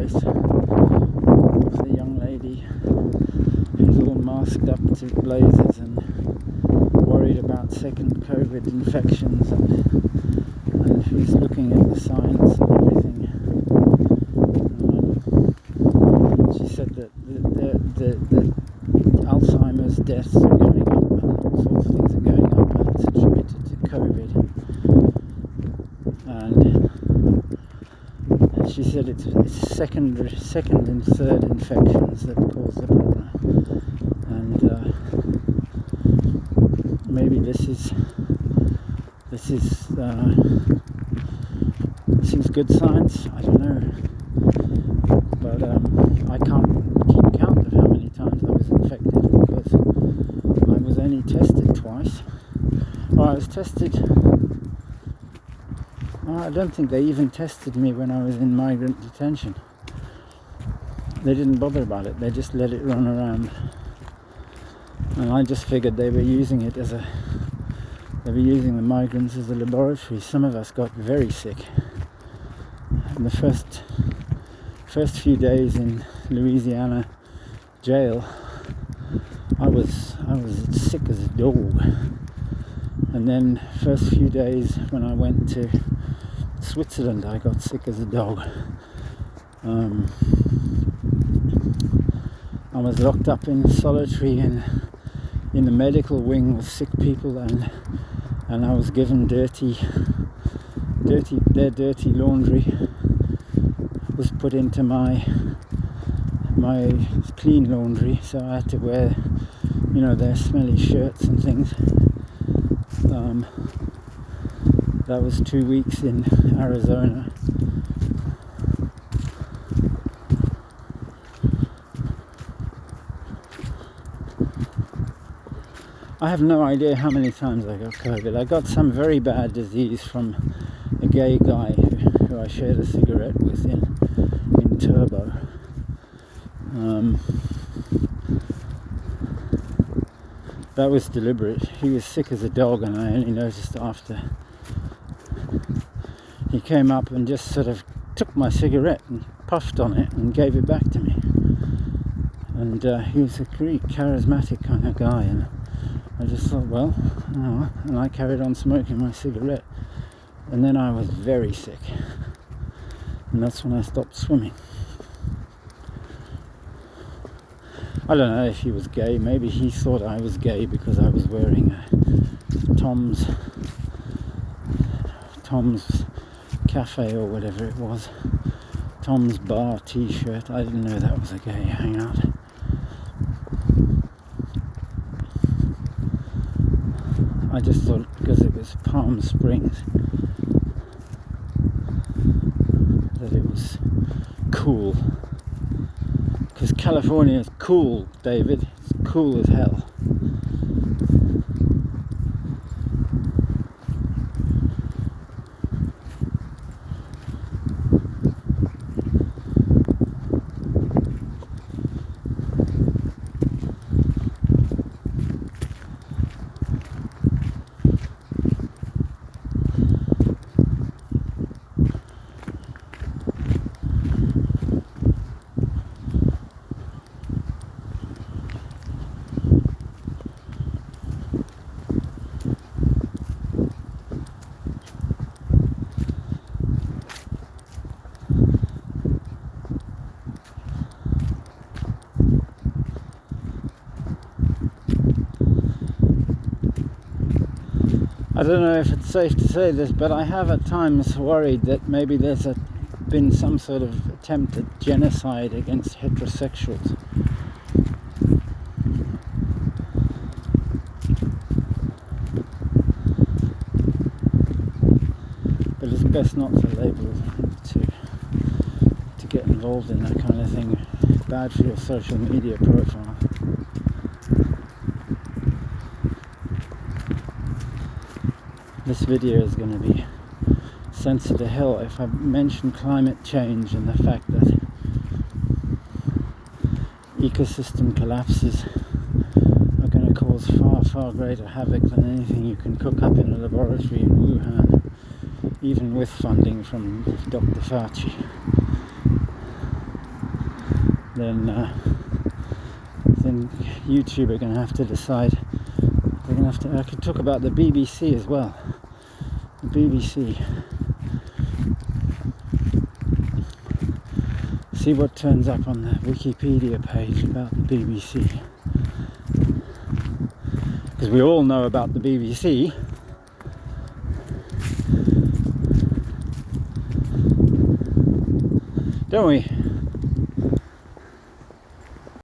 place. There's a young lady who's all masked up to blazes and worried about second COVID infections, and who's looking at the science and everything. She said that the Alzheimer's deaths are going up and all sorts of things are going up, and it's attributed to COVID. And she said it's second and third infections that cause the problem, and maybe this is good science. I don't know, but I can't keep count of how many times I was infected, because I was only tested twice. I was tested. I don't think they even tested me when I was in migrant detention. They didn't bother about it. They just let it run around, and I just figured they were using it as they were using the migrants as a laboratory. Some of us got very sick. In the first few days in Louisiana jail, I was sick as a dog. And then first few days when I went to Switzerland, I got sick as a dog. I was locked up in solitary in the medical wing with sick people, and I was given dirty laundry was put into my clean laundry, so I had to wear, their smelly shirts and things. That was 2 weeks in Arizona. I have no idea how many times I got COVID. I got some very bad disease from a gay guy who I shared a cigarette with in Turbo. That was deliberate. He was sick as a dog, and I only noticed after. He came up and just sort of took my cigarette and puffed on it and gave it back to me. And he was a very charismatic kind of guy, and I just thought, well, and I carried on smoking my cigarette. And then I was very sick, and that's when I stopped swimming. I don't know if he was gay. Maybe he thought I was gay because I was wearing a Tom's Cafe or whatever it was, Tom's Bar t-shirt. I didn't know that was a gay hangout. I just thought because it was Palm Springs that it was cool. Because California is cool, David. It's cool as hell. I don't know if it's safe to say this, but I have at times worried that maybe there's been some sort of attempt at genocide against heterosexuals. But it's best not to label, to get involved in that kind of thing. Bad for your social media profile. This video is going to be censored to hell if I mention climate change and the fact that ecosystem collapses are going to cause far greater havoc than anything you can cook up in a laboratory in Wuhan, even with funding from Dr. Fauci. then YouTube are going to have to decide. They're going to have to. I could talk about the BBC as well. The BBC. See what turns up on the Wikipedia page about the BBC. Because we all know about the BBC. Don't we?